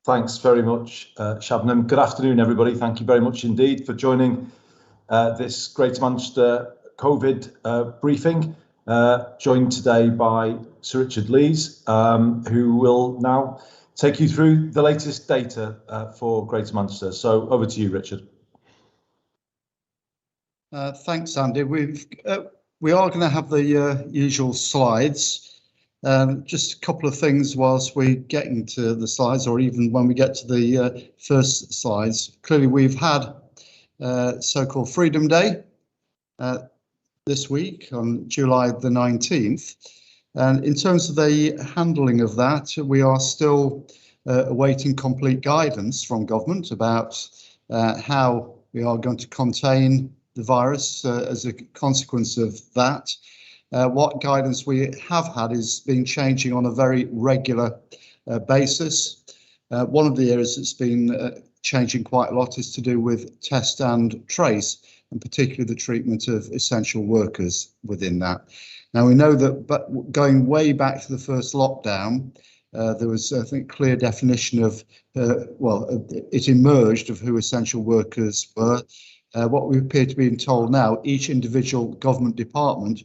Thanks very much, Shabnam. Good afternoon, everybody. Thank you very much indeed for joining this Greater Manchester COVID briefing, joined today by Sir Richard Lees, who will now take you through the latest data for Greater Manchester. So over to you, Richard. Thanks, Andy. We are going to have the usual slides. Just a couple of things whilst we're getting to the slides, or even when we get to the first slides. Clearly, we've had so-called Freedom Day this week on July the 19th. And in terms of the handling of that, we are still awaiting complete guidance from government about how we are going to contain the virus as a consequence of that. What guidance we have had is been changing on a very regular basis. One of the areas that's been changing quite a lot is to do with test and trace, and particularly the treatment of essential workers within that. Now we know that, but going way back to the first lockdown, there was, I think, clear definition of, it emerged of who essential workers were. What we appear to be told now, each individual government department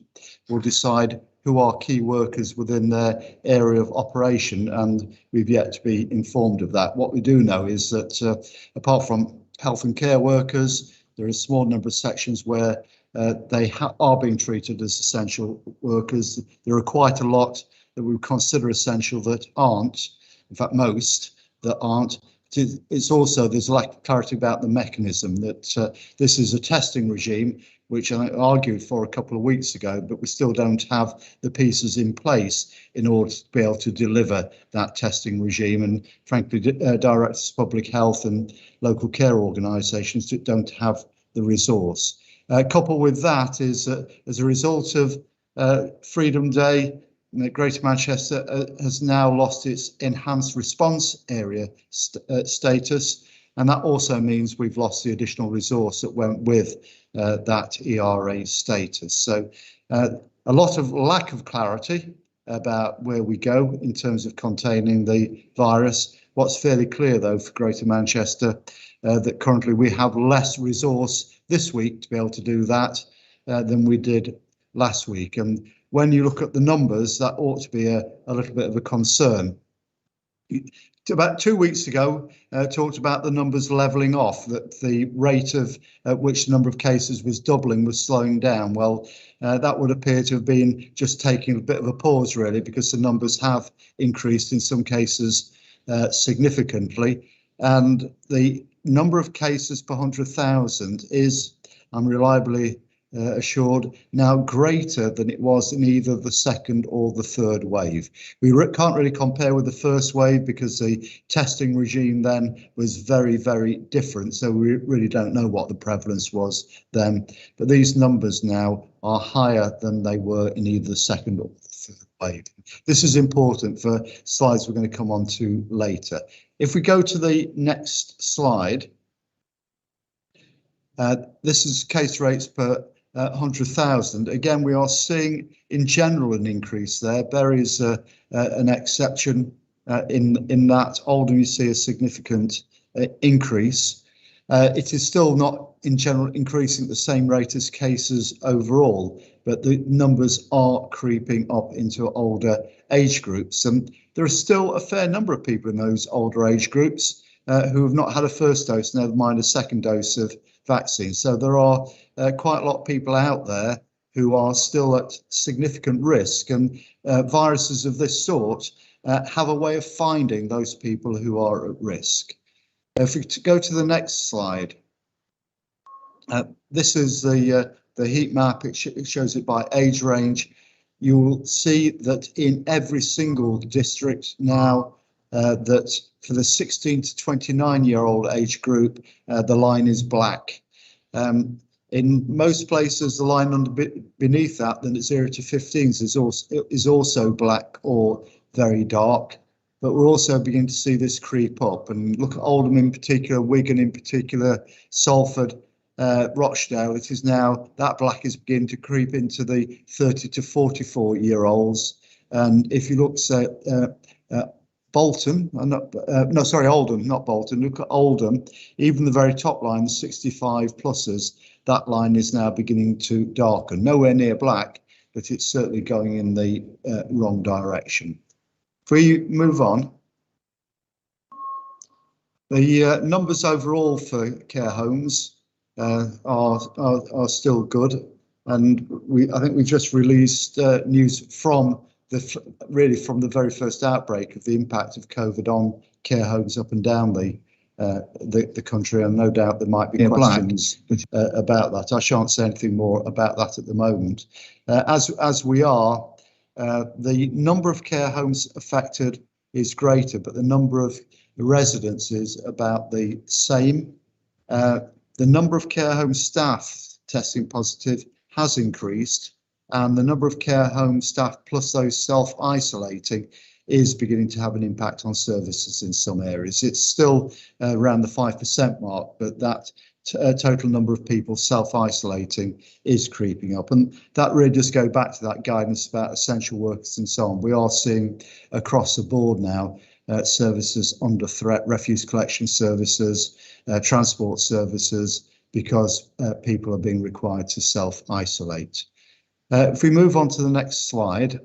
will decide who are key workers within their area of operation, and we've yet to be informed of that. What we do know is that apart from health and care workers, there are a small number of sections where they are being treated as essential workers. There are quite a lot that we would consider essential that aren't, in fact most that aren't. It's also, there's a lack of clarity about the mechanism that this is a testing regime, which I argued for a couple of weeks ago, but we still don't have the pieces in place in order to be able to deliver that testing regime. And frankly, directors of public health and local care organisations don't have the resource. Coupled with that is as a result of Freedom Day, Greater Manchester has now lost its enhanced response area status, and that also means we've lost the additional resource that went with that ERA status. So a lot of lack of clarity about where we go in terms of containing the virus. What's fairly clear though for Greater Manchester, that currently we have less resource this week to be able to do that than we did last week. And when you look at the numbers, that ought to be a little bit of a concern. About 2 weeks ago, talked about the numbers levelling off, that the rate at which the number of cases was doubling was slowing down. Well, that would appear to have been just taking a bit of a pause, really, because the numbers have increased in some cases significantly. And the number of cases per 100,000 is, I'm reliably assured, now greater than it was in either the second or the third wave. We can't really compare with the first wave because the testing regime then was very, very different. So we really don't know what the prevalence was then. But these numbers now are higher than they were in either the second or the third wave. This is important for slides we're going to come on to later. If we go to the next slide, this is case rates per 100,000. Again, we are seeing in general an increase there. Bury is an exception in that. Oldham, you see a significant increase. It is still not in general increasing at the same rate as cases overall, but the numbers are creeping up into older age groups. And there are still a fair number of people in those older age groups who have not had a first dose, never mind a second dose of vaccine. So there are quite a lot of people out there who are still at significant risk, and viruses of this sort have a way of finding those people who are at risk. If we go to the next slide, this is the heat map. It shows it by age range. You'll see that in every single district now, that for the 16 to 29-year-old age group, the line is black. In most places, the line beneath that, then 0 to 15s, is also black or very dark. But we're also beginning to see this creep up. And look at Oldham in particular, Wigan in particular, Salford, Rochdale. It is now, that black is beginning to creep into the 30 to 44-year-olds. And if you look, say, Bolton, no, sorry, Oldham, not Bolton. Look at Oldham, even the very top line, the 65 pluses, that line is now beginning to darken. Nowhere near black, but it's certainly going in the wrong direction. If we move on, the numbers overall for care homes are still good, and I think we just released news from from the very first outbreak of the impact of COVID on care homes up and down the country, and no doubt there might be questions about that. I shan't say anything more about that at the moment. As we are, the number of care homes affected is greater, but the number of residents is about the same. The number of care home staff testing positive has increased, and the number of care home staff plus those self-isolating is beginning to have an impact on services in some areas. It's still around the 5% mark, but that total number of people self-isolating is creeping up. And that really does go back to that guidance about essential workers and so on. We are seeing across the board now services under threat, refuse collection services, transport services, because people are being required to self-isolate. If we move on to the next slide,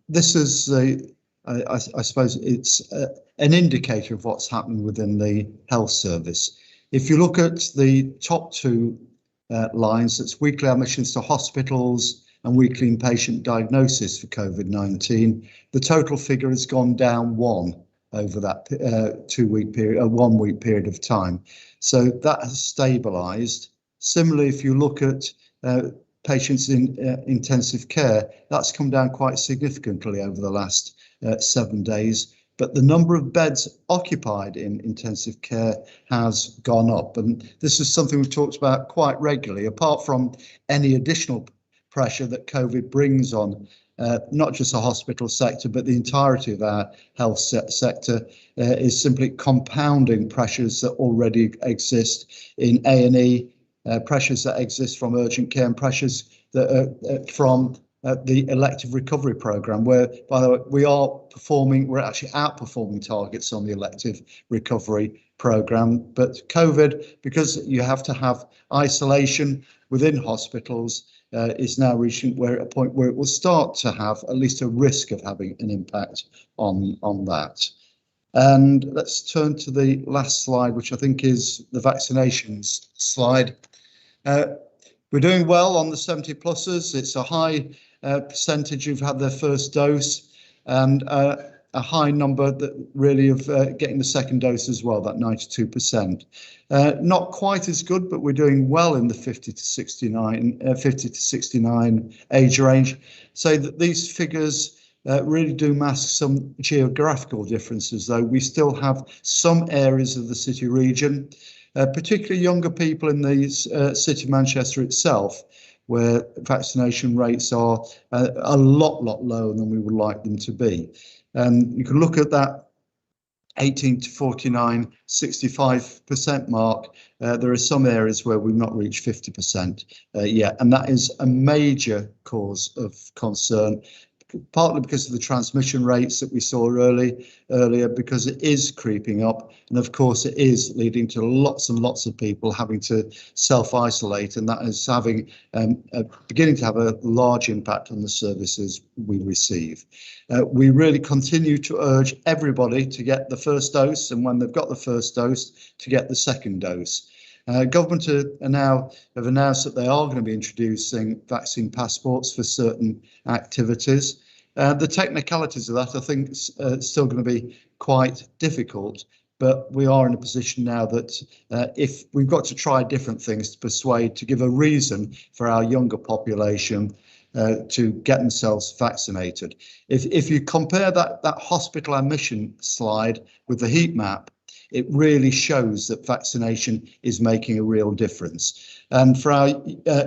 this is I suppose it's an indicator of what's happening within the health service. If you look at the top two lines, that's weekly admissions to hospitals and weekly inpatient diagnosis for COVID-19, the total figure has gone down 1 over that 2 week period, 1 week period of time. So that has stabilised. Similarly, if you look at patients in intensive care, that's come down quite significantly over the last 7 days. But the number of beds occupied in intensive care has gone up. And this is something we've talked about quite regularly, apart from any additional pressure that COVID brings on not just the hospital sector, but the entirety of our health sector, is simply compounding pressures that already exist in A&E, pressures that exist from urgent care, and pressures that are from the elective recovery programme, where, by the way, we're actually outperforming targets on the elective recovery programme. But COVID, because you have to have isolation within hospitals, is now reaching a point where it will start to have at least a risk of having an impact on that. And let's turn to the last slide, which I think is the vaccinations slide. We're doing well on the 70 pluses. It's a high percentage who've had their first dose, and a high number that really of getting the second dose as well, that 92%. Not quite as good, but we're doing well in the 50 to 69 age range. So that these figures really do mask some geographical differences, though. We still have some areas of the city region, particularly younger people in the city of Manchester itself, where vaccination rates are a lot lower than we would like them to be. And you can look at that 18 to 49, 65% mark. There are some areas where we've not reached 50% yet, and that is a major cause of concern, partly because of the transmission rates that we saw earlier, because it is creeping up, and of course it is leading to lots and lots of people having to self-isolate, and that is beginning to have a large impact on the services we receive. We really continue to urge everybody to get the first dose, and when they've got the first dose, to get the second dose. Government have announced that they are going to be introducing vaccine passports for certain activities. The technicalities of that, I think, is still going to be quite difficult, but we are in a position now that if we've got to try different things to give a reason for our younger population to get themselves vaccinated. If you compare that hospital admission slide with the heat map, it really shows that vaccination is making a real difference. And for our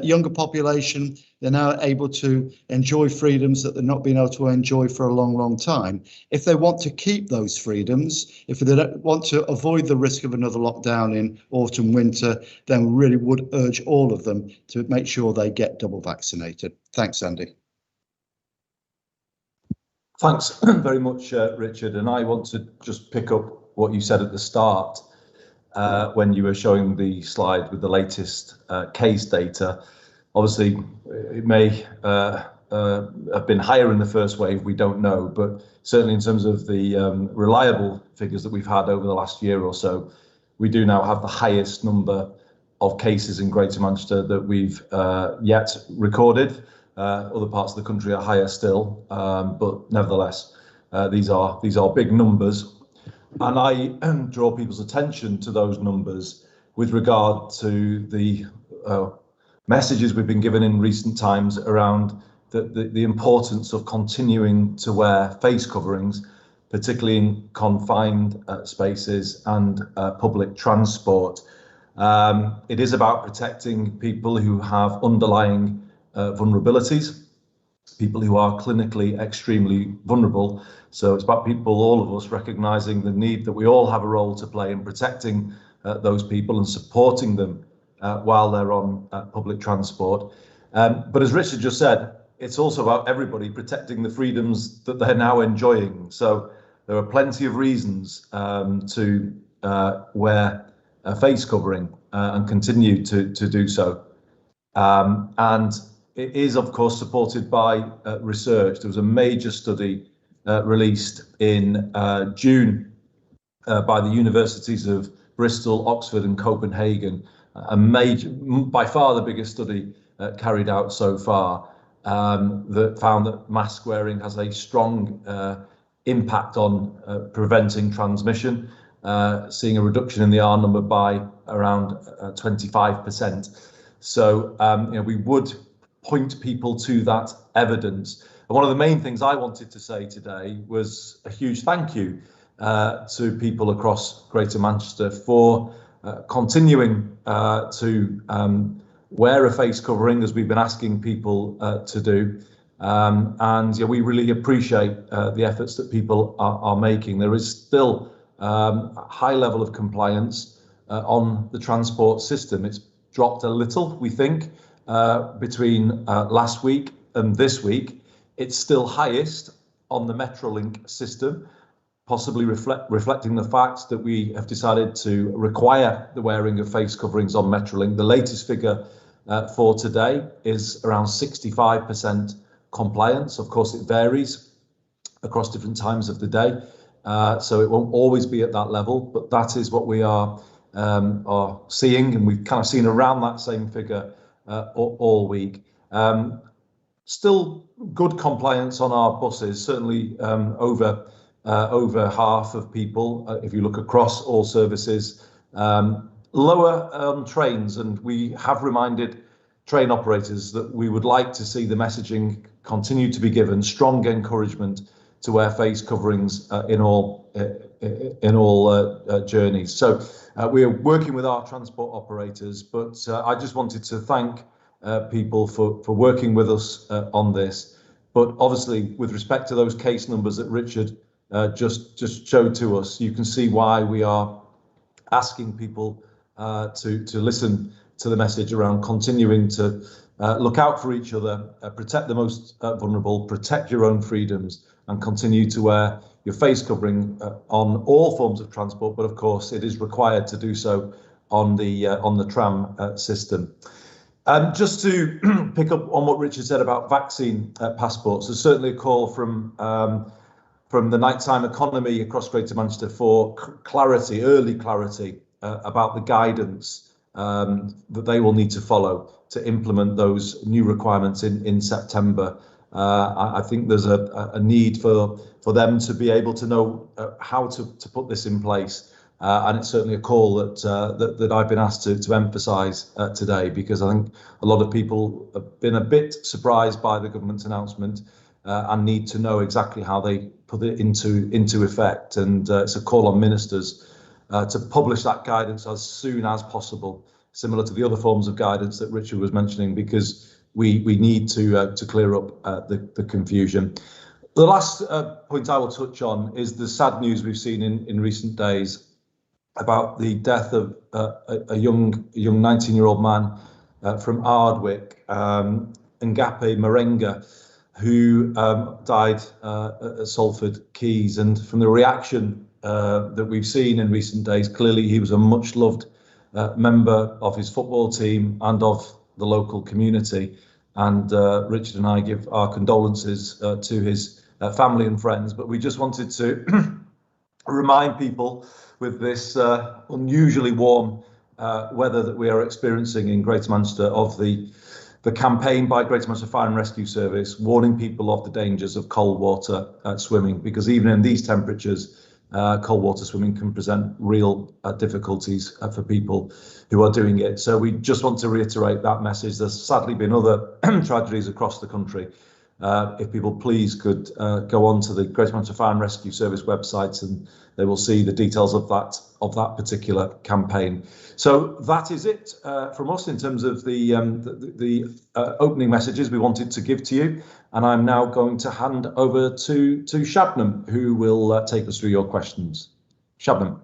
younger population, they're now able to enjoy freedoms that they've not been able to enjoy for a long time. If they want to keep those freedoms, if they don't want to avoid the risk of another lockdown in autumn, winter, then we really would urge all of them to make sure they get double vaccinated. Thanks, Andy. Thanks very much, Richard. And I want to just pick up what you said at the start when you were showing the slide with the latest case data. Obviously, it may have been higher in the first wave, we don't know, but certainly in terms of the reliable figures that we've had over the last year or so, we do now have the highest number of cases in Greater Manchester that we've yet recorded. Other parts of the country are higher still, but nevertheless, these are big numbers. And I draw people's attention to those numbers with regard to the messages we've been given in recent times around the importance of continuing to wear face coverings, particularly in confined spaces and public transport. It is about protecting people who have underlying vulnerabilities, people who are clinically extremely vulnerable. So it's about people, all of us, recognising the need that we all have a role to play in protecting those people and supporting them while they're on public transport. But as Richard just said, it's also about everybody protecting the freedoms that they're now enjoying. So there are plenty of reasons to wear a face covering and continue to do so. And it is, of course, supported by research. There was a major study released in June by the universities of Bristol, Oxford and Copenhagen, a major, by far the biggest study carried out so far, that found that mask wearing has a strong impact on preventing transmission, seeing a reduction in the R number by around 25%. So we would point people to that evidence. And one of the main things I wanted to say today was a huge thank you to people across Greater Manchester for continuing to wear a face covering, as we've been asking people to do. And we really appreciate the efforts that people are making. There is still a high level of compliance on the transport system. It's dropped a little, we think, between last week and this week. It's still highest on the Metrolink system, possibly reflecting the fact that we have decided to require the wearing of face coverings on Metrolink. The latest figure for today is around 65% compliance. Of course, it varies across different times of the day, so it won't always be at that level, but that is what we are seeing, and we've kind of seen around that same figure all week. Still good compliance on our buses, certainly over half of people, if you look across all services. Lower on trains, and we have reminded train operators that we would like to see the messaging continue to be given, strong encouragement to wear face coverings in all journeys. So we are working with our transport operators, but I just wanted to thank people for working with us on this. But obviously, with respect to those case numbers that Richard just showed to us, you can see why we are asking people to listen to the message around continuing to look out for each other, protect the most vulnerable, protect your own freedoms, and continue to wear your face covering on all forms of transport. But of course, it is required to do so on the tram system. Just to pick up on what Richard said about vaccine passports, there's certainly a call from the nighttime economy across Greater Manchester for clarity, early clarity about the guidance that they will need to follow to implement those new requirements in September. I think there's a need for them to be able to know how to put this in place. And it's certainly a call that I've been asked to emphasise today, because I think a lot of people have been a bit surprised by the government's announcement and need to know exactly how they put it into effect. And it's a call on ministers to publish that guidance as soon as possible, similar to the other forms of guidance that Richard was mentioning, because we need to clear up the confusion. The last point I will touch on is the sad news we've seen in recent days about the death of a young 19-year-old man from Ardwick, Ngape Marenga. who died at Salford Quays. And from the reaction that we've seen in recent days, clearly he was a much loved member of his football team and of the local community. And Richard and I give our condolences to his family and friends. But we just wanted to remind people with this unusually warm weather that we are experiencing in Greater Manchester of the campaign by Greater Manchester Fire and Rescue Service warning people of the dangers of cold water swimming, because even in these temperatures, cold water swimming can present real difficulties for people who are doing it. So we just want to reiterate that message. There's sadly been other tragedies across the country. If people please could go on to the Greater Manchester Fire and Rescue Service website, and they will see the details of that particular campaign. So that is it from us in terms of the opening messages we wanted to give to you. And I'm now going to hand over to Shabnam, who will take us through your questions. Shabnam.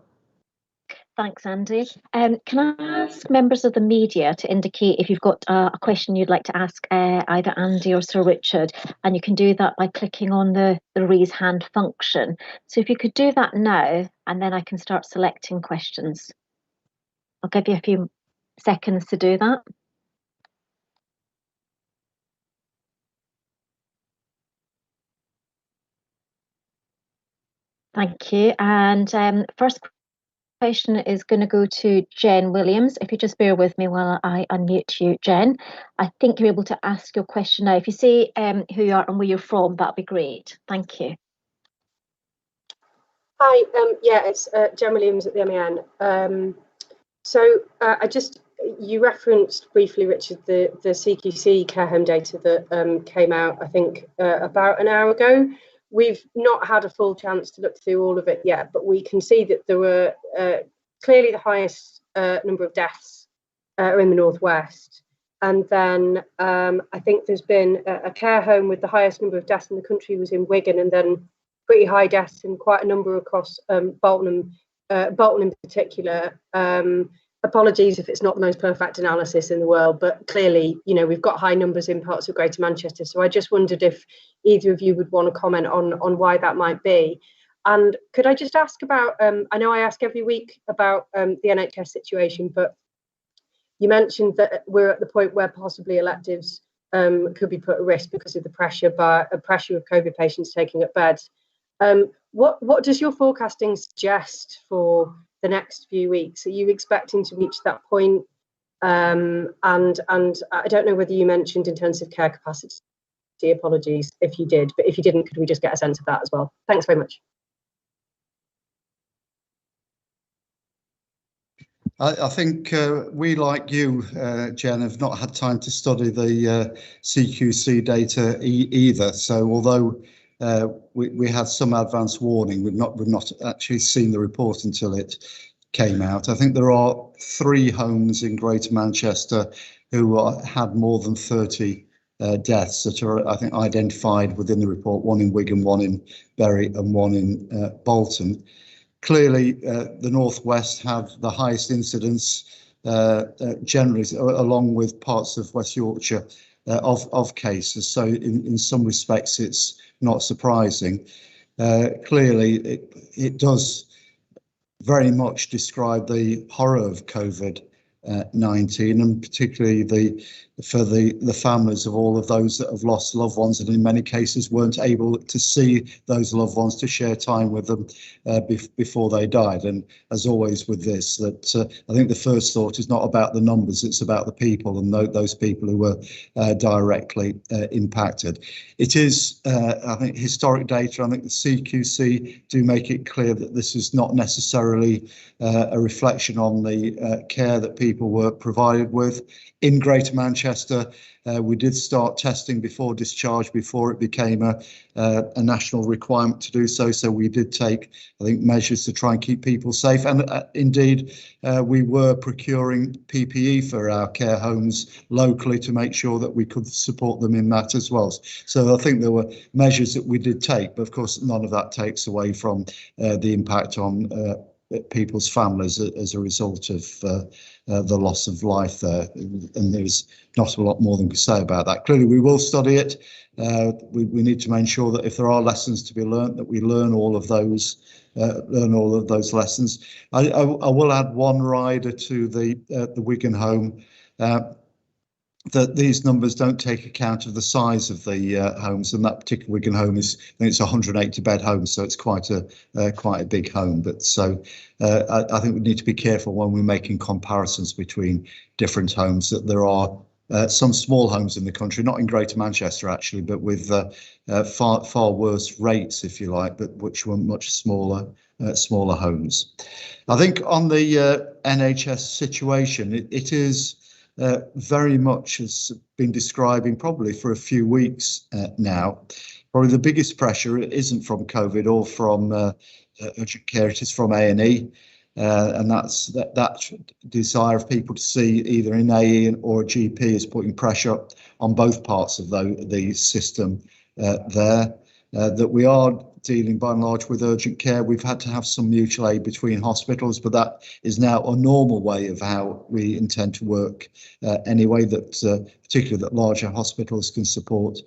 Thanks, Andy. Can I ask members of the media to indicate if you've got a question you'd like to ask either Andy or Sir Richard, and you can do that by clicking on the raise hand function. So if you could do that now, and then I can start selecting questions. I'll give you a few seconds to do that. Thank you. And first question is going to go to Jen Williams. If you just bear with me while I unmute you, Jen. I think you're able to ask your question now. If you say who you are and where you're from, that'd be great. Thank you. Hi, yeah, it's Jen Williams at the MEN. You referenced briefly, Richard, the CQC care home data that came out, I think, about an hour ago. We've not had a full chance to look through all of it yet, but we can see that there were clearly the highest number of deaths are in the northwest. And then I think there's been a care home with the highest number of deaths in the country was in Wigan, and then pretty high deaths in quite a number across Bolton in particular. Apologies if it's not the most perfect analysis in the world, but clearly, you know, we've got high numbers in parts of Greater Manchester. So I just wondered if either of you would want to comment on why that might be. And could I just ask about, I know I ask every week about the NHS situation, but you mentioned that we're at the point where possibly electives could be put at risk because of the pressure of COVID patients taking up beds. What does your forecasting suggest for the next few weeks? Are you expecting to reach that point? And I don't know whether you mentioned intensive care capacity. Apologies if you did, but if you didn't, could we just get a sense of that as well? Thanks very much. I think we, like you, Jen, have not had time to study the CQC data either. So although we had some advance warning, we've not actually seen the report until it came out. I think there are 3 homes in Greater Manchester who had more than 30 deaths that are, I think, identified within the report. 1 in Wigan, 1 in Bury, and 1 in Bolton. Clearly, the Northwest have the highest incidence generally, along with parts of West Yorkshire, of cases. So in some respects, it's not surprising. Clearly, it does very much describe the horror of COVID-19, and particularly for the families of all of those that have lost loved ones, and in many cases weren't able to see those loved ones, to share time with them before they died. And as always with this, that I think the first thought is not about the numbers, it's about the people, and those people who were directly impacted. It is, I think, historic data. I think the CQC do make it clear that this is not necessarily a reflection on the care that people were provided with. In Greater Manchester, we did start testing before discharge, before it became a national requirement to do so. So we did take, I think, measures to try and keep people safe. And indeed, we were procuring PPE for our care homes locally to make sure that we could support them in that as well. So I think there were measures that we did take, but of course, none of that takes away from the impact on people's families as a result of the loss of life there. And there's not a lot more than we can say about that. Clearly, we will study it. We need to make sure that if there are lessons to be learnt, that we learn all of those. Lessons. I will add one rider to the Wigan home. That these numbers don't take account of the size of the homes, and that particular Wigan home is, I think it's a 180 bed home, so it's quite a big home. But so I think we need to be careful when we're making comparisons between different homes, that there are some small homes in the country, not in Greater Manchester actually, but with far worse rates, if you like, but which were much smaller homes. I think on the NHS situation, it is very much has been describing probably for a few weeks now. Probably the biggest pressure isn't from COVID or from urgent care, it is from A&E. And that's that desire of people to see either an AE or a GP is putting pressure on both parts of the system there. That we are dealing by and large with urgent care. We've had to have some mutual aid between hospitals, but that is now a normal way of how we intend to work anyway, that particularly that larger hospitals can support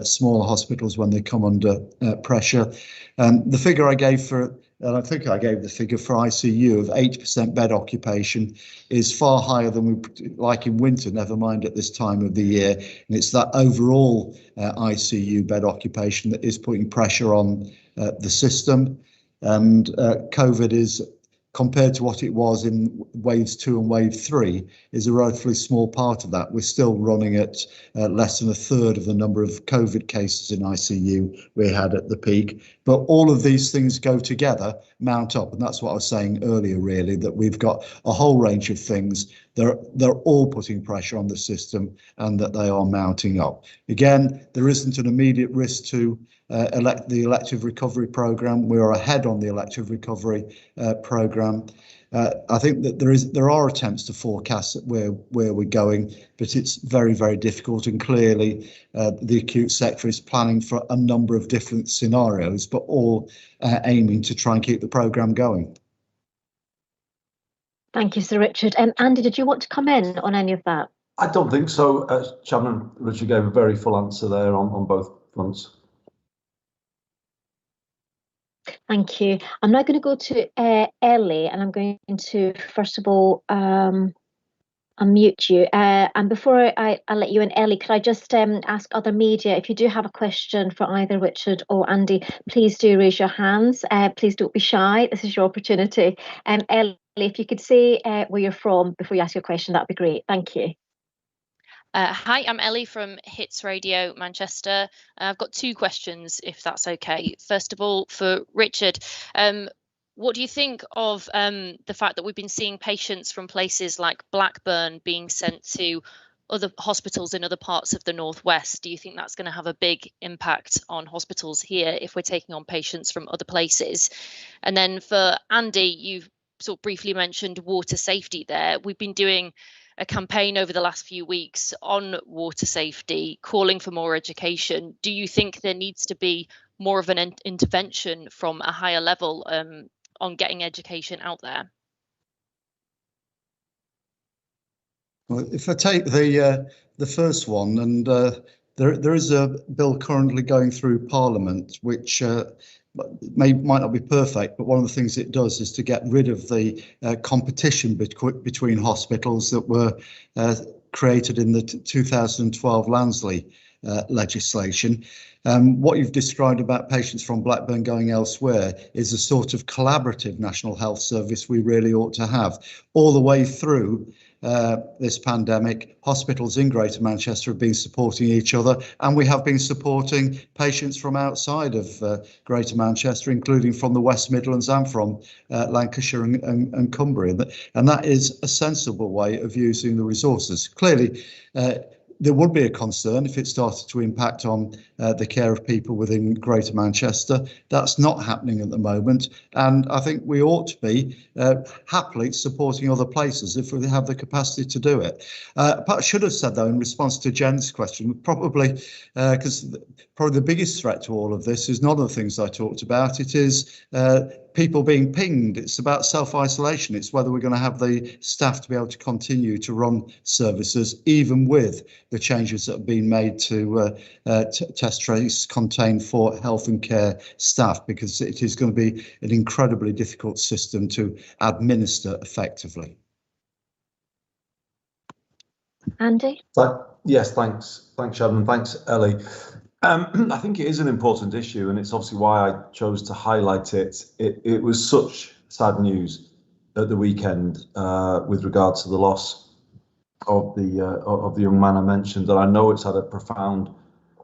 smaller hospitals when they come under pressure. The figure I gave for, and I think I gave the figure for ICU of 8% bed occupation is far higher than we like in winter, never mind at this time of the year. And it's that overall ICU bed occupation that is putting pressure on the system. And COVID is, compared to what it was in waves 2 and wave 3, is a relatively small part of that. We're still running at less than a third of the number of COVID cases in ICU we had at the peak. But all of these things go together, mount up. And that's what I was saying earlier, really, that we've got a whole range of things. They're all putting pressure on the system and that they are mounting up. Again, there isn't an immediate risk to the elective recovery programme. We are ahead on the elective recovery programme. I think that there are attempts to forecast where we're going, but it's very, very difficult. And clearly, the acute sector is planning for a number of different scenarios, but all aiming to try and keep the programme going. Thank you, Sir Richard. Andy, did you want to come in on any of that? I don't think so. Chairman Richard gave a very full answer there on both fronts. Thank you. I'm now going to go to Ellie, and I'm going to, first of all, unmute you. And before I let you in, Ellie, could I just ask other media, if you do have a question for either Richard or Andy, please do raise your hands. Please don't be shy. This is your opportunity. Ellie, if you could say where you're from before you ask your question, that'd be great. Thank you. Hi, I'm Ellie from Hits Radio Manchester. I've got 2 questions, if that's okay. First of all, for Richard, what do you think of the fact that we've been seeing patients from places like Blackburn being sent to other hospitals in other parts of the Northwest? Do you think that's going to have a big impact on hospitals here if we're taking on patients from other places? And then for Andy, you've sort of briefly mentioned water safety there. We've been doing a campaign over the last few weeks on water safety, calling for more education. Do you think there needs to be more of an intervention from a higher level on getting education out there? Well, if I take the first one, and there is a bill currently going through Parliament, which might not be perfect, but one of the things it does is to get rid of the competition between hospitals that were created in the 2012 Lansley legislation. What you've described about patients from Blackburn going elsewhere is a sort of collaborative National Health Service we really ought to have. All the way through this pandemic, hospitals in Greater Manchester have been supporting each other, and we have been supporting patients from outside of Greater Manchester, including from the West Midlands and from Lancashire and Cumbria. And that is a sensible way of using the resources. Clearly, there would be a concern if it started to impact on the care of people within Greater Manchester. That's not happening at the moment, and I think we ought to be happily supporting other places if we have the capacity to do it. But I should have said, though, in response to Jen's question, probably because the biggest threat to all of this is none of the things I talked about. It is people being pinged. It's about self-isolation. It's whether we're going to have the staff to be able to continue to run services, even with the changes that have been made to test, trace, contain for health and care staff, because it is going to be an incredibly difficult system to administer effectively. Andy? Yes, thanks, Shannon. Thanks, Ellie. I think it is an important issue, and it's obviously why I chose to highlight it. It was such sad news at the weekend with regard to the loss of the young man I mentioned, that I know it's had a profound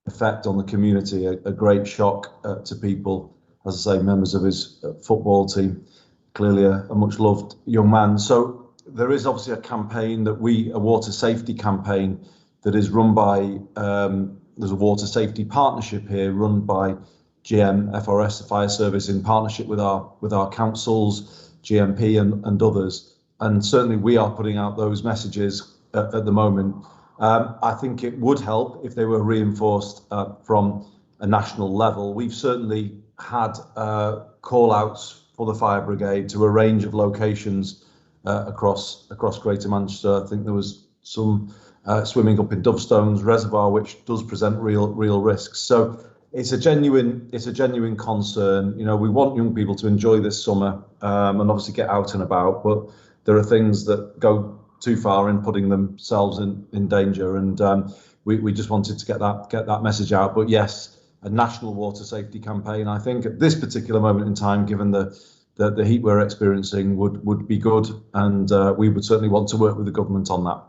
effect on the community, a great shock to people, as I say, members of his football team, clearly a much loved young man. So there is obviously a campaign a water safety campaign that is run by, there's a water safety partnership here run by GM, FRS, the fire service, in partnership with our councils, GMP and others. And certainly we are putting out those messages at the moment. I think it would help if they were reinforced from a national level. We've certainly had call outs for the fire brigade to a range of locations across Greater Manchester. I think there was some swimming up in Dovestones Reservoir, which does present real risks. So it's a genuine concern. You know, we want young people to enjoy this summer and obviously get out and about, but there are things that go too far in putting themselves in danger, and we just wanted to get that message out. But yes, a national water safety campaign, I think at this particular moment in time, given the heat we're experiencing, would be good, and we would certainly want to work with the government on that.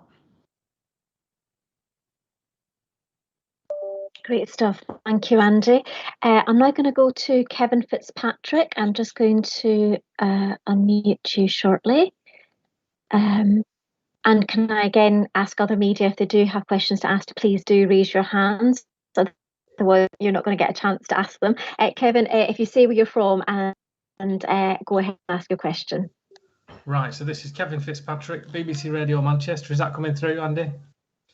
Great stuff. Thank you, Andy. I'm now going to go to Kevin Fitzpatrick. I'm just going to unmute you shortly. And can I again ask other media, if they do have questions to ask, please do raise your hands. Otherwise, you're not going to get a chance to ask them. Kevin, if you say where you're from and go ahead and ask your question. Right, so this is Kevin Fitzpatrick, BBC Radio Manchester. Is that coming through, Andy?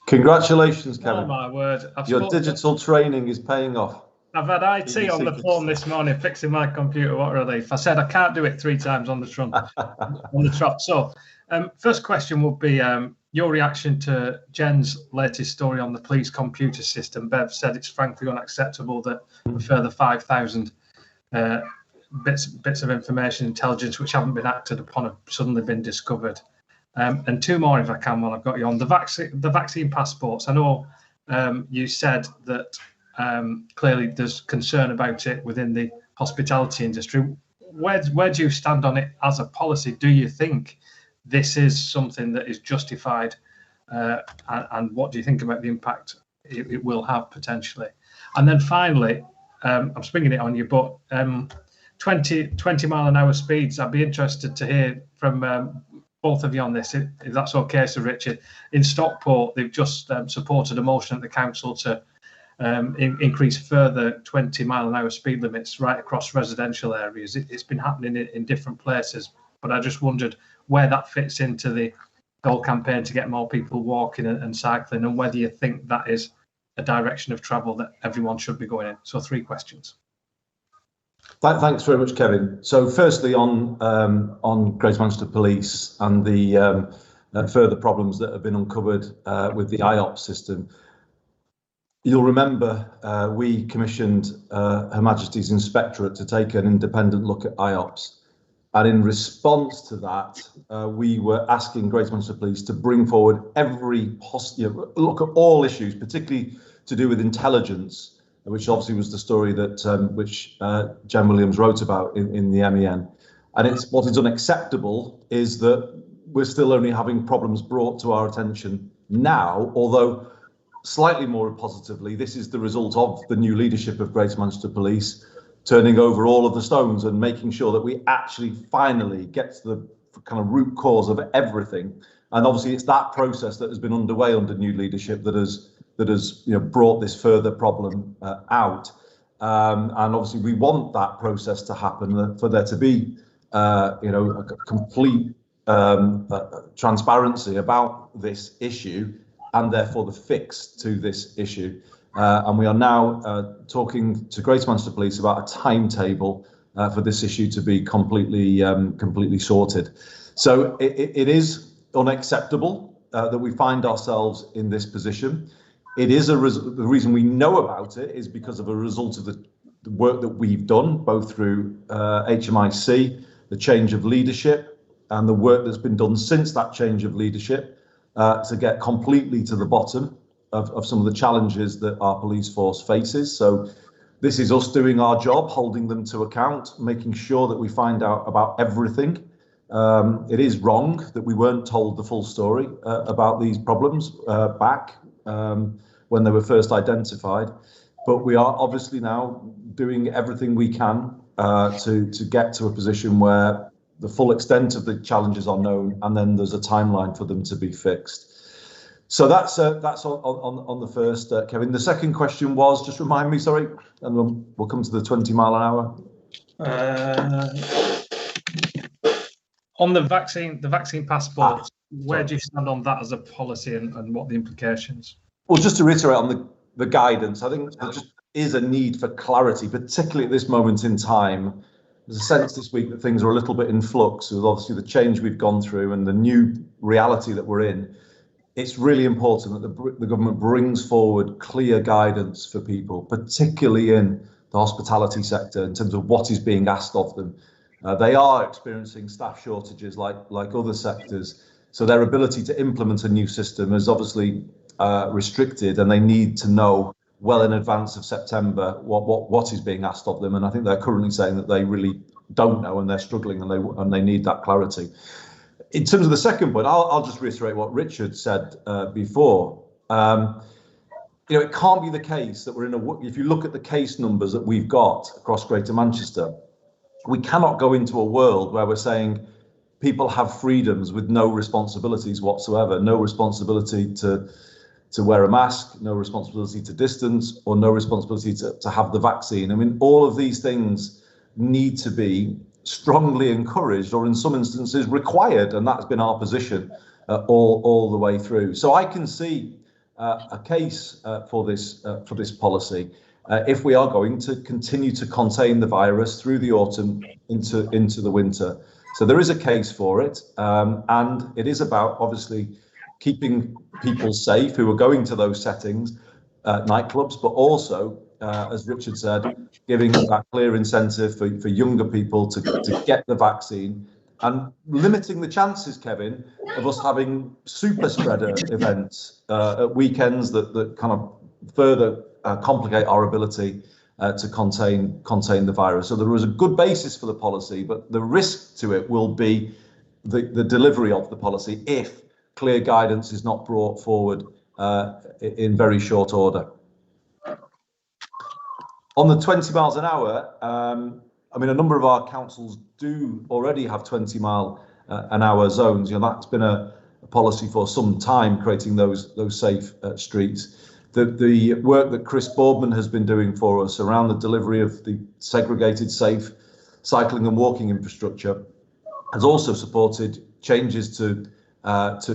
Congratulations, Kevin. Oh my word. Your digital training is paying off. I've had IT on the phone this morning fixing my computer. What a relief. I said I can't do it 3 times on the trot. So first question would be your reaction to Jen's latest story on the police computer system. Bev said it's frankly unacceptable that a further 5,000 bits of information intelligence which haven't been acted upon have suddenly been discovered. And 2 more, if I can, while I've got you on. The vaccine passports. I know you said that clearly there's concern about it within the hospitality industry. Where do you stand on it as a policy? Do you think this is something that is justified? And what do you think about the impact it will have potentially? And then finally, I'm springing it on you, but 20 mile an hour speeds, I'd be interested to hear from both of you on this, if that's okay. So Richard, in Stockport, they've just supported a motion at the council to increase further 20 mile an hour speed limits right across residential areas. It's been happening in different places, but I just wondered where that fits into the whole campaign to get more people walking and cycling, and whether you think that is a direction of travel that everyone should be going in. So 3 questions. Thanks very much, Kevin. So firstly, on Greater Manchester Police and the further problems that have been uncovered with the IOPS system, you'll remember we commissioned Her Majesty's Inspectorate to take an independent look at IOPS. And in response to that, we were asking Greater Manchester Police to bring forward every possible look at all issues, particularly to do with intelligence, which obviously was the story that which Jen Williams wrote about in the MEN. And what is unacceptable is that we're still only having problems brought to our attention now, although slightly more positively, this is the result of the new leadership of Greater Manchester Police turning over all of the stones and making sure that we actually finally get to the kind of root cause of everything. And obviously it's that process that has been underway under new leadership that has brought this further problem out. And obviously we want that process to happen, for there to be a complete transparency about this issue, and therefore the fix to this issue. And we are now talking to Greater Manchester Police about a timetable for this issue to be completely sorted. So it is unacceptable that we find ourselves in this position. It is the reason we know about it is because of a result of the work that we've done, both through HMIC, the change of leadership, and the work that's been done since that change of leadership to get completely to the bottom of some of the challenges that our police force faces. So this is us doing our job, holding them to account, making sure that we find out about everything. It is wrong that we weren't told the full story about these problems back when they were first identified. But we are obviously now doing everything we can to get to a position where the full extent of the challenges are known, and then there's a timeline for them to be fixed. So that's on the first, Kevin. The second question was, just remind me, sorry, and we'll come to the 20 mile an hour. On the vaccine passport, where do you stand on that as a policy and what the implications? Well, just to reiterate on the guidance, I think there just is a need for clarity, particularly at this moment in time. There's a sense this week that things are a little bit in flux with obviously the change we've gone through and the new reality that we're in. It's really important that the government brings forward clear guidance for people, particularly in the hospitality sector, in terms of what is being asked of them. They are experiencing staff shortages like other sectors, so their ability to implement a new system is obviously restricted, and they need to know well in advance of September what is being asked of them. And I think they're currently saying that they really don't know, and they're struggling, and they need that clarity. In terms of the second point, I'll just reiterate what Richard said before. It can't be the case that if you look at the case numbers that we've got across Greater Manchester, we cannot go into a world where we're saying people have freedoms with no responsibilities whatsoever, no responsibility to wear a mask, no responsibility to distance, or no responsibility to have the vaccine. I mean, all of these things need to be strongly encouraged, or in some instances required, and that's been our position all the way through. So I can see a case for this policy if we are going to continue to contain the virus through the autumn into the winter. So there is a case for it, and it is about obviously keeping people safe who are going to those settings, nightclubs, but also, as Richard said, giving that clear incentive for younger people to get the vaccine, and limiting the chances, Kevin, of us having super spreader events at weekends that kind of further complicate our ability to contain the virus. So there is a good basis for the policy, but the risk to it will be the delivery of the policy if clear guidance is not brought forward in very short order. On the 20 miles an hour, I mean, a number of our councils do already have 20 mile an hour zones. That's been a policy for some time, creating those safe streets. The work that Chris Boardman has been doing for us around the delivery of the segregated, safe cycling and walking infrastructure has also supported changes to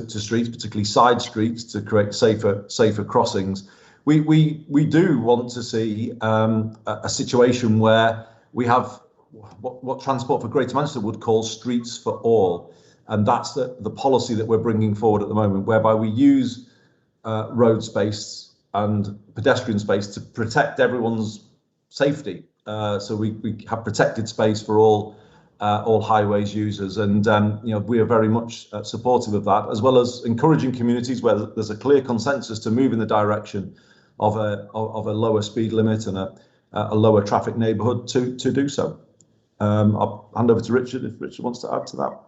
streets, particularly side streets, to create safer crossings. We do want to see a situation where we have what Transport for Greater Manchester would call streets for all, and that's the policy that we're bringing forward at the moment, whereby we use road space and pedestrian space to protect everyone's safety. So we have protected space for all highways users, and we are very much supportive of that, as well as encouraging communities where there's a clear consensus to move in the direction of a lower speed limit and a lower traffic neighbourhood to do so. I'll hand over to Richard if Richard wants to add to that.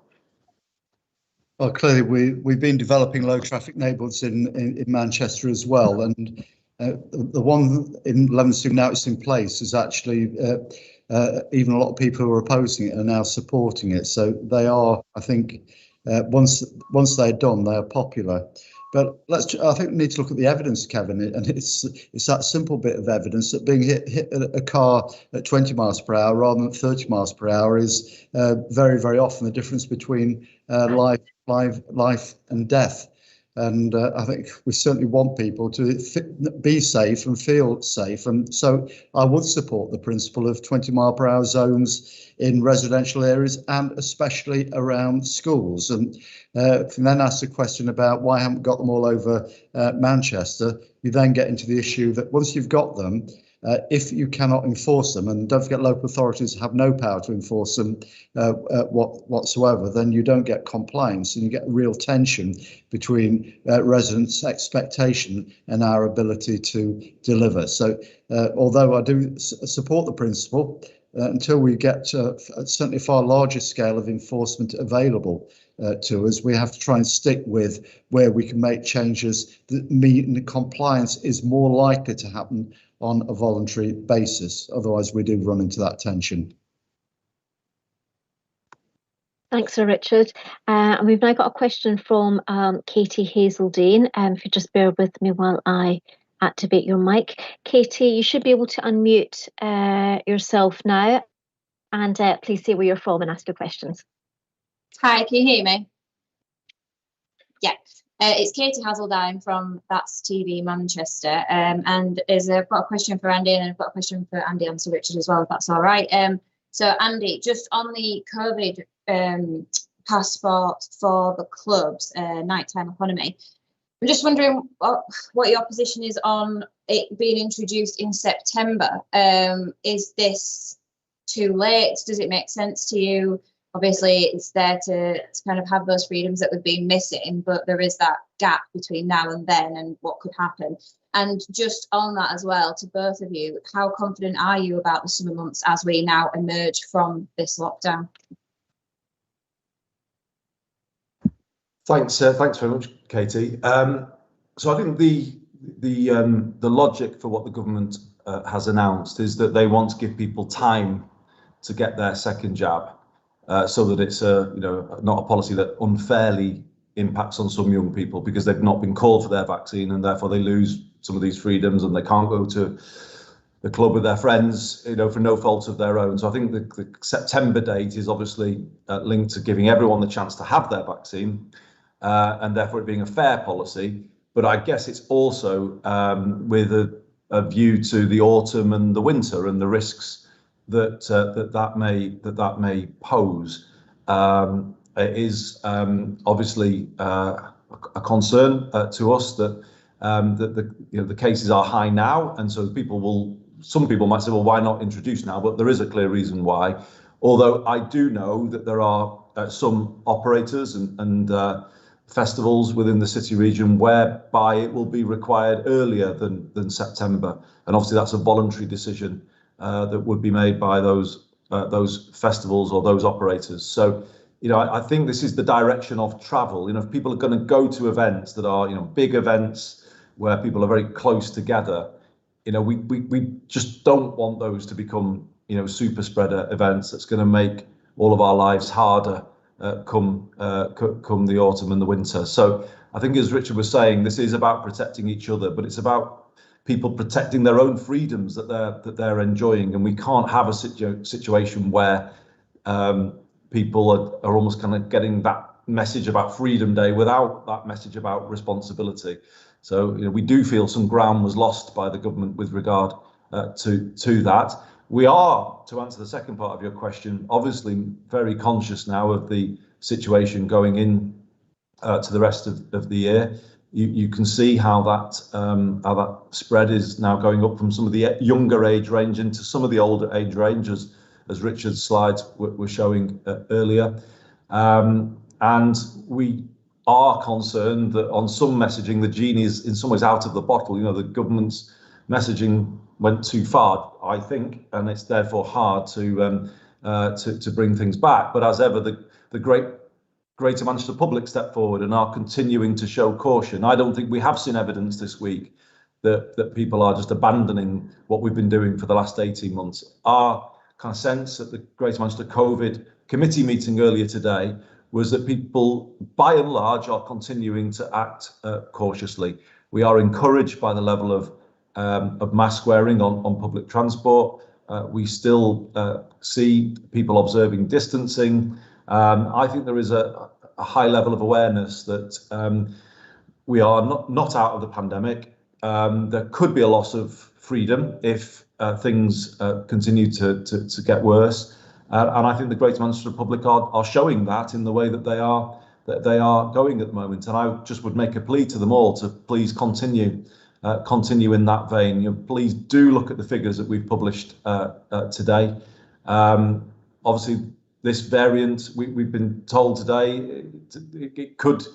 Well, clearly we've been developing low traffic neighbourhoods in Manchester as well, and the one in Leamington now it's in place is actually even a lot of people who are opposing it are now supporting it. So they are, I think, once they're done, they are popular. But I think we need to look at the evidence, Kevin, and it's that simple bit of evidence that being hit a car at 20 miles per hour rather than 30 miles per hour is very, very often the difference between life and death. And I think we certainly want people to be safe and feel safe. And so I would support the principle of 20-mile-per-hour zones in residential areas and especially around schools. And then ask the question about why I haven't got them all over Manchester. You then get into the issue that once you've got them, if you cannot enforce them, and don't forget local authorities have no power to enforce them whatsoever, then you don't get compliance and you get real tension between residents' expectation and our ability to deliver. So although I do support the principle, until we get certainly a far larger scale of enforcement available to us, we have to try and stick with where we can make changes that mean compliance is more likely to happen on a voluntary basis. Otherwise, we do run into that tension. Thanks, Sir Richard. And we've now got a question from Katie Hazeldine. If you just bear with me while I activate your mic. Katie, you should be able to unmute yourself now, and please say where you're from and ask your questions. Hi, can you hear me? Yeah, it's Katie Hazeldine from That's TV Manchester, and I've got a question for Andy, and I've got a question for Andy and Sir Richard as well, if that's all right. So Andy, just on the COVID passport for the clubs, nighttime economy, I'm just wondering what your position is on it being introduced in September. Is this too late? Does it make sense to you? Obviously, it's there to kind of have those freedoms that we've been missing, but there is that gap between now and then and what could happen. And just on that as well, to both of you, how confident are you about the summer months as we now emerge from this lockdown? Thanks very much, Katie. So I think the logic for what the government has announced is that they want to give people time to get their second jab. So that it's not a policy that unfairly impacts on some young people because they've not been called for their vaccine and therefore they lose some of these freedoms and they can't go to the club with their friends, for no fault of their own. So I think the September date is obviously linked to giving everyone the chance to have their vaccine and therefore it being a fair policy. But I guess it's also with a view to the autumn and the winter and the risks that may pose. It is obviously a concern to us that the cases are high now, and so some people might say, well, why not introduce now? But there is a clear reason why. Although I do know that there are some operators and festivals within the city region whereby it will be required earlier than September, and obviously that's a voluntary decision that would be made by those festivals or those operators. So, I think this is the direction of travel. If people are going to go to events that are, big events where people are very close together, we just don't want those to become, super spreader events that's going to make all of our lives harder come the autumn and the winter. So I think, as Richard was saying, this is about protecting each other, but it's about people protecting their own freedoms that they're enjoying, and we can't have a situation where people are almost kind of getting that message about Freedom Day without that message about responsibility. So we do feel some ground was lost by the government with regard to that. We are, to answer the second part of your question, obviously very conscious now of the situation going in to the rest of the year. You can see how that spread is now going up from some of the younger age range into some of the older age ranges, as Richard's slides were showing earlier. And we are concerned that on some messaging, the genie is in some ways out of the bottle. The government's messaging went too far, I think, and it's therefore hard to bring things back. But as ever, the Greater Manchester public step forward and are continuing to show caution. I don't think we have seen evidence this week that people are just abandoning what we've been doing for the last 18 months. Our kind of sense at the Greater Manchester COVID committee meeting earlier today was that people, by and large, are continuing to act cautiously. We are encouraged by the level of mask wearing on public transport. We still see people observing distancing. I think there is a high level of awareness that we are not out of the pandemic. There could be a loss of freedom if things continue to get worse. And I think the Greater Manchester Republic are showing that in the way that they are going at the moment. And I just would make a plea to them all to please continue in that vein. Please do look at the figures that we've published today. Obviously, this variant, we've been told today, it could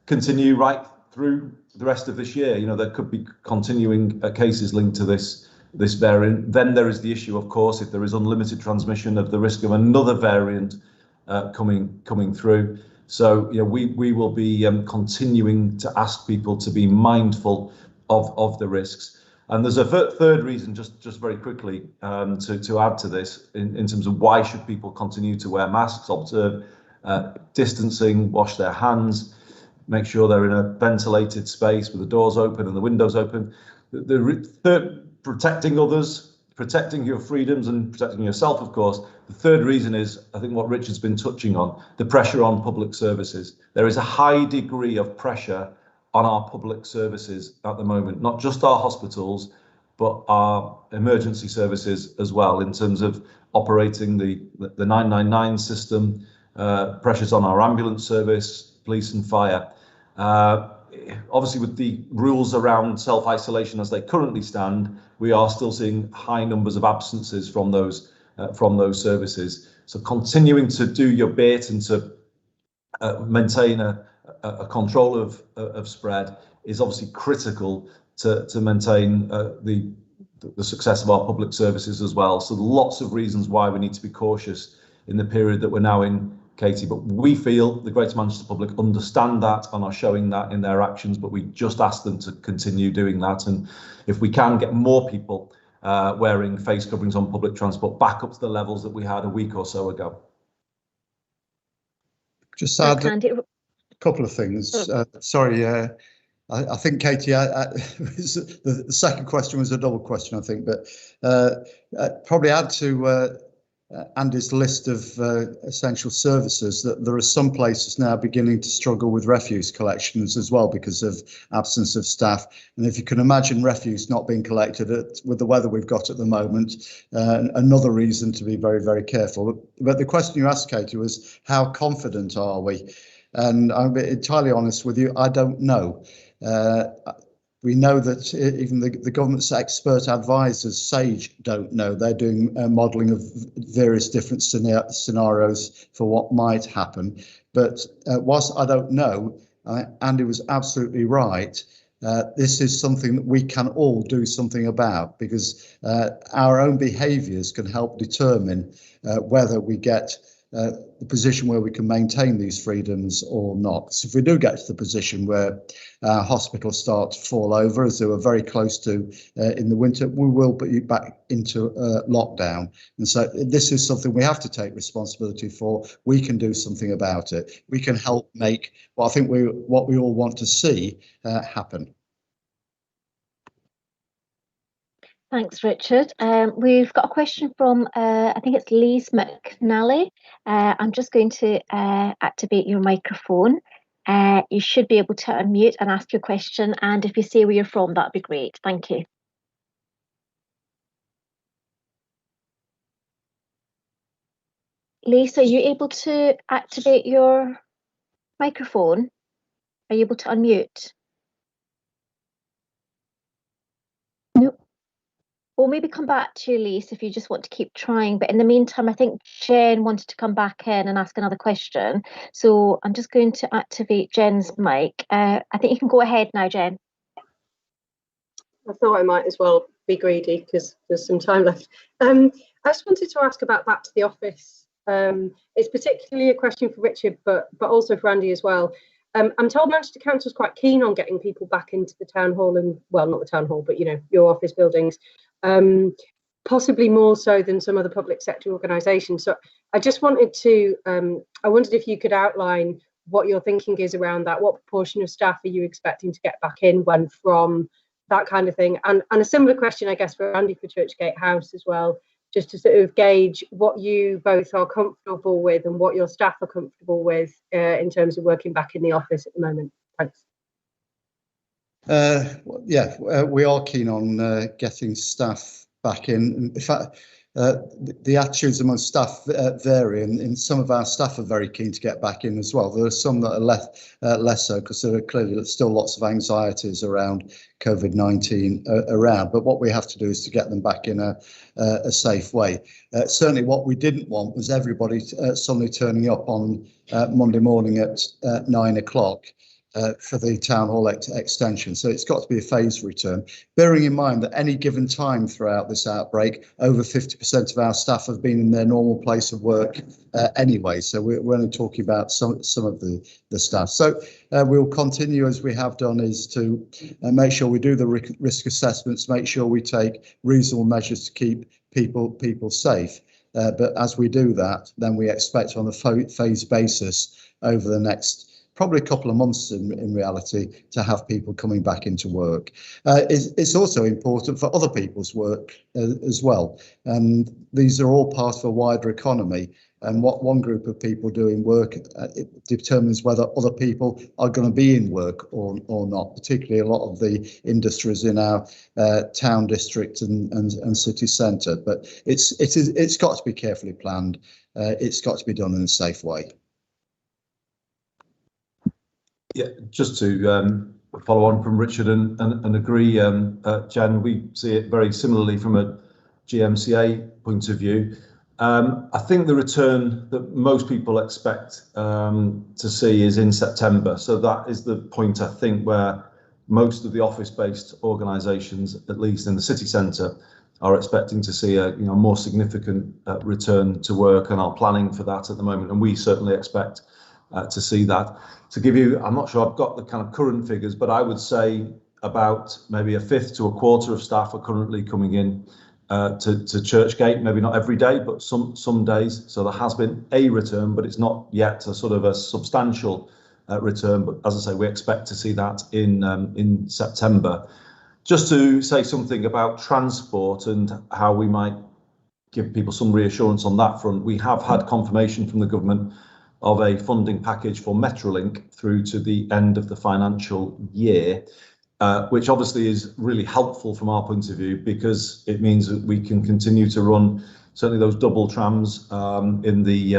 continue right through the rest of this year. There could be continuing cases linked to this variant. Then there is the issue, of course, if there is unlimited transmission, of the risk of another variant coming through. So we will be continuing to ask people to be mindful of the risks. And there's a third reason, just very quickly, to add to this, in terms of why should people continue to wear masks, observe distancing, wash their hands, make sure they're in a ventilated space with the doors open and the windows open. Protecting others, protecting your freedoms and protecting yourself, of course. The third reason is, I think, what Richard's been touching on, the pressure on public services. There is a high degree of pressure on our public services at the moment, not just our hospitals, but our emergency services as well, in terms of operating the 999 system, pressures on our ambulance service, police and fire. Obviously, with the rules around self-isolation as they currently stand, we are still seeing high numbers of absences from those services. So continuing to do your bit and to maintain a control of spread is obviously critical to maintain the success of our public services as well. So lots of reasons why we need to be cautious in the period that we're now in, Katie, but we feel the Greater Manchester public understand that and are showing that in their actions, but we just ask them to continue doing that. And if we can get more people wearing face coverings on public transport back up to the levels that we had a week or so ago. Just add a couple of things. Sorry, I think, Katie, the second question was a double question, I think, but probably add to Andy's list of essential services that there are some places now beginning to struggle with refuse collections as well because of absence of staff. And if you can imagine refuse not being collected with the weather we've got at the moment, another reason to be very, very careful. But the question you asked, Katie, was how confident are we? And I'm entirely honest with you, I don't know. We know that even the government's expert advisors, SAGE, don't know. They're doing modelling of various different scenarios for what might happen. But whilst I don't know, Andy was absolutely right. This is something that we can all do something about, because our own behaviours can help determine whether we get the position where we can maintain these freedoms or not. So if we do get to the position where hospitals start to fall over, as they were very close to in the winter, we will be back into lockdown. And so this is something we have to take responsibility for. We can do something about it. We can help make what I think what we all want to see happen. Thanks, Richard. We've got a question from, I think it's Lise McNally. I'm just going to activate your microphone. You should be able to unmute and ask your question. And if you say where you're from, that'd be great. Thank you. Lise, are you able to activate your microphone? Are you able to unmute? Nope. We'll maybe come back to you, Lise, if you just want to keep trying. But in the meantime, I think Jen wanted to come back in and ask another question. So I'm just going to activate Jen's mic. I think you can go ahead now, Jen. I thought I might as well be greedy because there's some time left. I just wanted to ask about back to the office. It's particularly a question for Richard, but also for Andy as well. I'm told Manchester Council is quite keen on getting people back into the town hall and, well, not the town hall, but, your office buildings. Possibly more so than some other public sector organisations. So I just wanted to, I wondered if you could outline what your thinking is around that. What proportion of staff are you expecting to get back in, when from, that kind of thing? And a similar question, I guess, for Andy for Churchgate House as well, just to sort of gauge what you both are comfortable with and what your staff are comfortable with in terms of working back in the office at the moment. Thanks. We are keen on getting staff back in. In fact, the attitudes among staff vary, and some of our staff are very keen to get back in as well. There are some that are less so, because there are clearly still lots of anxieties around COVID-19 around. But what we have to do is to get them back in a safe way. Certainly, what we didn't want was everybody suddenly turning up on Monday morning at 9 o'clock. For the town hall extension. So it's got to be a phased return, bearing in mind that any given time throughout this outbreak, over 50% of our staff have been in their normal place of work anyway. So we're only talking about some of the staff. So we'll continue as we have done, is to make sure we do the risk assessments, make sure we take reasonable measures to keep people safe. But as we do that, then we expect on a phased basis over the next probably a couple of months in reality to have people coming back into work. It's also important for other people's work as well. And these are all part of a wider economy. And what one group of people do in work, it determines whether other people are going to be in work or not, particularly a lot of the industries in our town district and city centre. But it's got to be carefully planned. It's got to be done in a safe way. Yeah, just to follow on from Richard and agree, Jen, we see it very similarly from a GMCA point of view. I think the return that most people expect to see is in September. So that is the point, I think, where most of the office-based organisations, at least in the city centre, are expecting to see a more significant return to work, and are planning for that at the moment. And we certainly expect to see that. To give you, I'm not sure I've got the kind of current figures, but I would say about maybe a fifth to a quarter of staff are currently coming in to Churchgate, maybe not every day, but some days. So there has been a return, but it's not yet a sort of a substantial return. But as I say, we expect to see that in September. Just to say something about transport and how we might give people some reassurance on that front, we have had confirmation from the government of a funding package for Metrolink through to the end of the financial year, which obviously is really helpful from our point of view, because it means that we can continue to run certainly those double trams in the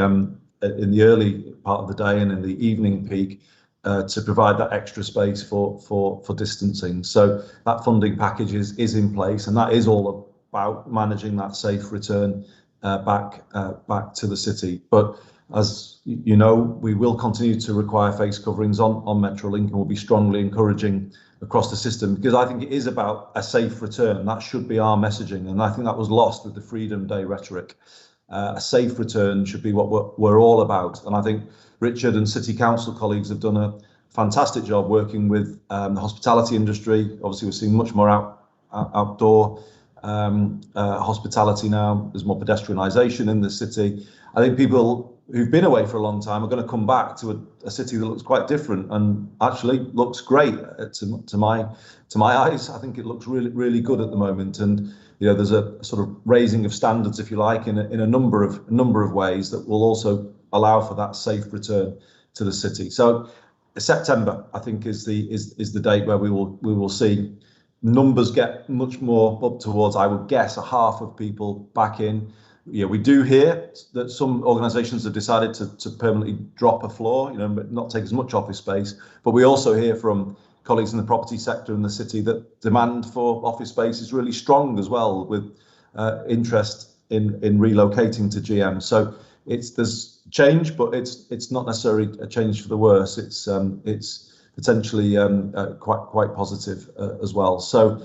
early part of the day and in the evening peak to provide that extra space for distancing. So that funding package is in place, and that is all about managing that safe return back to the city. But as you know, we will continue to require face coverings on Metrolink, and we'll be strongly encouraging across the system, because I think it is about a safe return. That should be our messaging, and I think that was lost with the Freedom Day rhetoric. A safe return should be what we're all about, and I think Richard and City Council colleagues have done a fantastic job working with the hospitality industry. Obviously, we're seeing much more outdoor hospitality now. There's more pedestrianisation in the city. I think people who've been away for a long time are going to come back to a city that looks quite different and actually looks great to my eyes. I think it looks really good at the moment, and there's a sort of raising of standards, if you like, in a number of ways that will also allow for that safe return to the city. So September, I think, is the date where we will see numbers get much more up towards, I would guess, a half of people back in. We do hear that some organisations have decided to permanently drop a floor, not take as much office space. But we also hear from colleagues in the property sector in the city that demand for office space is really strong as well, with interest in relocating to GM. So there's change, but it's not necessarily a change for the worse. It's potentially quite positive as well. So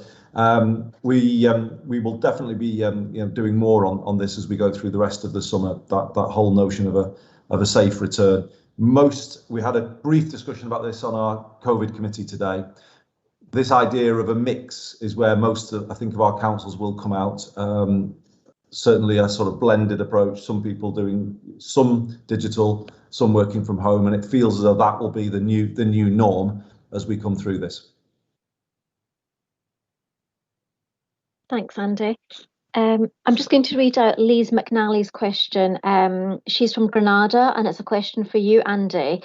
we will definitely be doing more on this as we go through the rest of the summer. That whole notion of a safe return. We had a brief discussion about this on our COVID committee today. This idea of a mix is where most of our councils will come out. Certainly a sort of blended approach. Some people doing some digital, some working from home, and it feels as though that will be the new norm as we come through this. Thanks, Andy. I'm just going to read out Lise McNally's question. She's from Granada, and it's a question for you, Andy.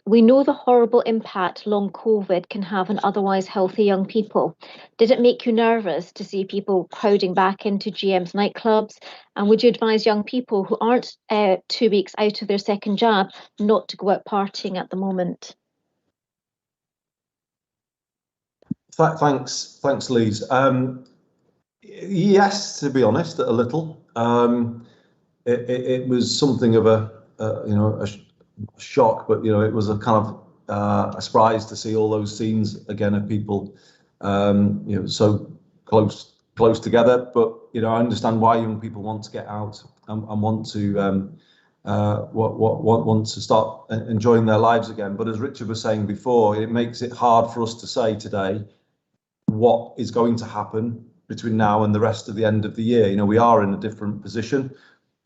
We know the horrible impact long COVID can have on otherwise healthy young people. Did it make you nervous to see people crowding back into GM's nightclubs? And would you advise young people who aren't 2 weeks out of their second jab not to go out partying at the moment? Thanks, Lise. Yes, to be honest, a little. It was something of a shock, but it was a kind of a surprise to see all those scenes again of people, so close together. But I understand why young people want to get out and want to start enjoying their lives again. But as Richard was saying before, it makes it hard for us to say today what is going to happen between now and the rest of the end of the year. We are in a different position,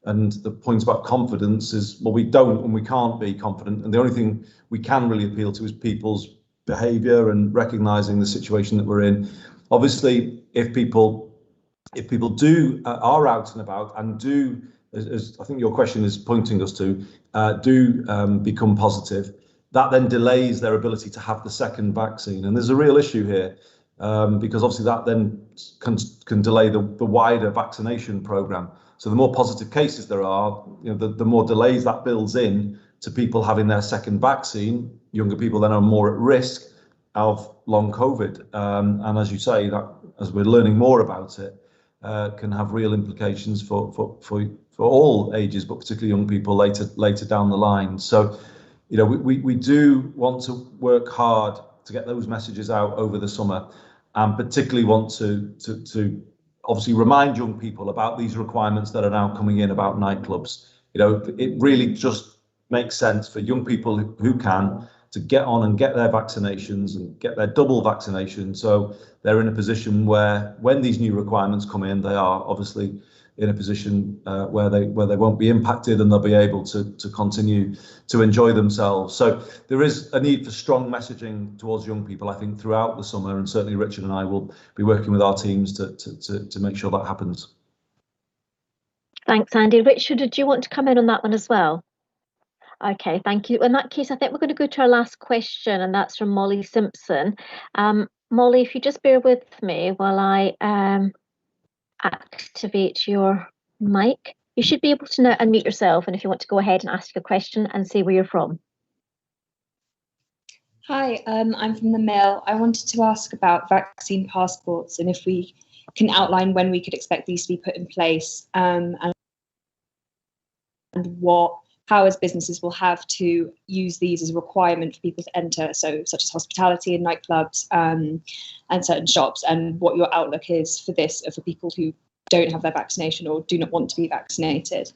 and the point about confidence is, well, we don't and we can't be confident, and the only thing we can really appeal to is people's behaviour and recognising the situation that we're in. Obviously, if people are out and about and do, as I think your question is pointing us to, become positive, that then delays their ability to have the second vaccine, and there's a real issue here. Because obviously that then can delay the wider vaccination programme. So the more positive cases there are, the more delays that builds in to people having their second vaccine. Younger people then are more at risk of long COVID. And as you say, that as we're learning more about it, can have real implications for all ages, but particularly young people later down the line. So, we do want to work hard to get those messages out over the summer, and particularly want to obviously remind young people about these requirements that are now coming in about nightclubs. It really just makes sense for young people who can to get on and get their vaccinations and get their double vaccination, so they're in a position where when these new requirements come in, they are obviously in a position where they won't be impacted, and they'll be able to continue to enjoy themselves. So there is a need for strong messaging towards young people, I think, throughout the summer, and certainly Richard and I will be working with our teams to make sure that happens. Thanks, Andy. Richard, did you want to come in on that one as well? Okay, thank you. In that case, I think we're going to go to our last question, and that's from Molly Simpson. Molly, if you just bear with me while I activate your mic. You should be able to now unmute yourself, and if you want to go ahead and ask your question and say where you're from. Hi, I'm from the Mail. I wanted to ask about vaccine passports and if we can outline when we could expect these to be put in place, and what powers businesses will have to use these as a requirement for people to enter, so such as hospitality and nightclubs, and certain shops, and what your outlook is for this for people who don't have their vaccination or do not want to be vaccinated.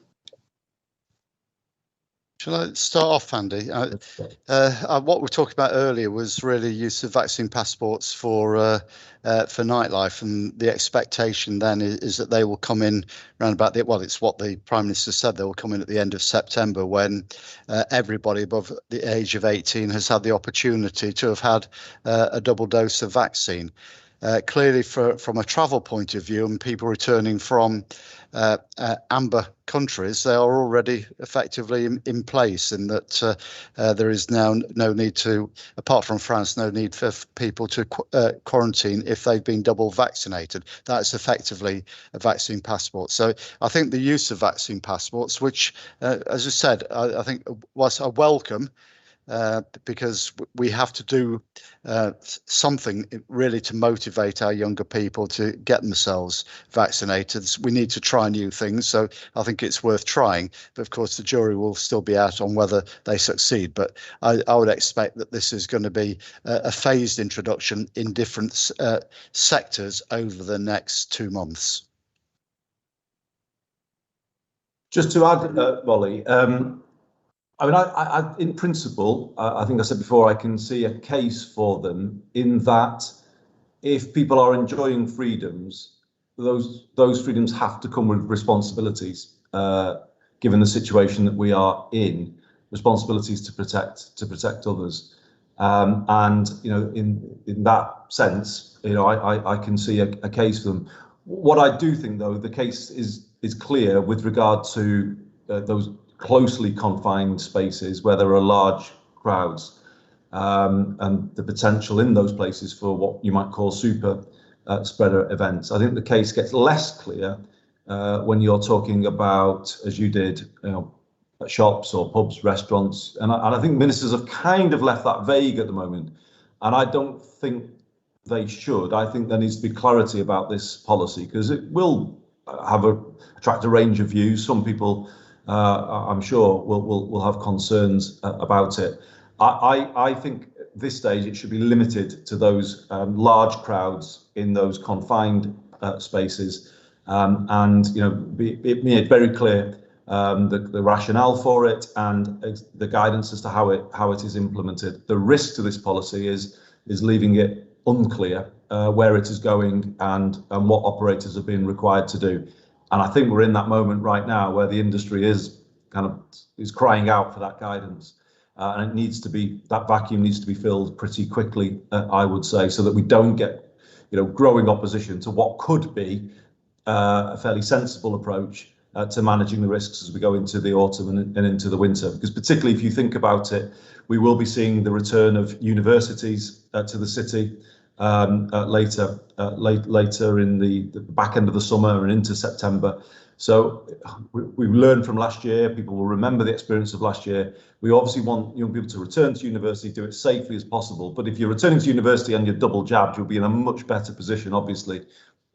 Shall I start off, Andy? What we were talking about earlier was really use of vaccine passports for nightlife, and the expectation then is that they will come in around about it's what the Prime Minister said, they will come in at the end of September, when everybody above the age of 18 has had the opportunity to have had a double dose of vaccine. Clearly, from a travel point of view, and people returning from amber countries, they are already effectively in place, in that there is now no need to, apart from France, no need for people to quarantine if they've been double vaccinated. That's effectively a vaccine passport. So I think the use of vaccine passports, which, as I said, I think was a welcome, because we have to do something really to motivate our younger people to get themselves vaccinated. We need to try new things, so I think it's worth trying. But of course, the jury will still be out on whether they succeed. But I would expect that this is going to be a phased introduction in different sectors over the next 2 months. Just to add, Molly, I mean, I in principle, I think I said before, I can see a case for them, in that if people are enjoying freedoms, those freedoms have to come with responsibilities, given the situation that we are in, responsibilities to protect others. And in that sense, I can see a case for them. What I do think, though, the case is clear with regard to those closely confined spaces where there are large crowds, and the potential in those places for what you might call super spreader events. I think the case gets less clear when you're talking about, as you did, shops or pubs, restaurants, and I think ministers have kind of left that vague at the moment, and I don't think they should. I think there needs to be clarity about this policy, because it will attract a range of views. Some people, I'm sure, will have concerns about it. I think at this stage it should be limited to those large crowds in those confined spaces, and be made very clear the rationale for it and the guidance as to how it is implemented. The risk to this policy is leaving it unclear where it is going and what operators are being required to do. And I think we're in that moment right now where the industry is crying out for that guidance. And it needs to be, that vacuum needs to be filled pretty quickly, I would say, so that we don't get, growing opposition to what could be a fairly sensible approach to managing the risks as we go into the autumn and into the winter. Because particularly if you think about it, we will be seeing the return of universities to the city later in the back end of the summer and into September. So we've learned from last year. People will remember the experience of last year. We obviously want young people to return to university, do it safely as possible. But if you're returning to university and you're double jabbed, you'll be in a much better position, obviously,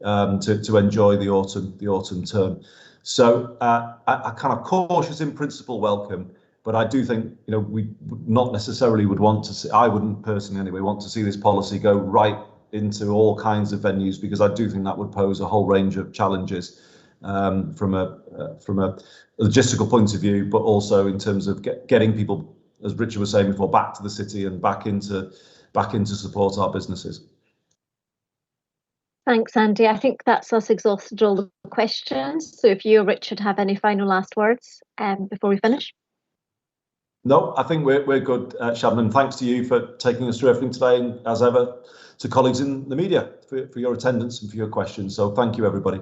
to enjoy the autumn term. So I kind of cautious in principle welcome, but I do think we not necessarily would want to see. I wouldn't personally anyway want to see this policy go right into all kinds of venues, because I do think that would pose a whole range of challenges. From a logistical point of view, but also in terms of getting people, as Richard was saying before, back to the city and back into support our businesses. Thanks, Andy. I think that's us exhausted all the questions. So if you or Richard have any final last words before we finish. No, I think we're good, Shabnam. Thanks to you for taking us through everything today, and as ever to colleagues in the media for your attendance and for your questions. So thank you, everybody.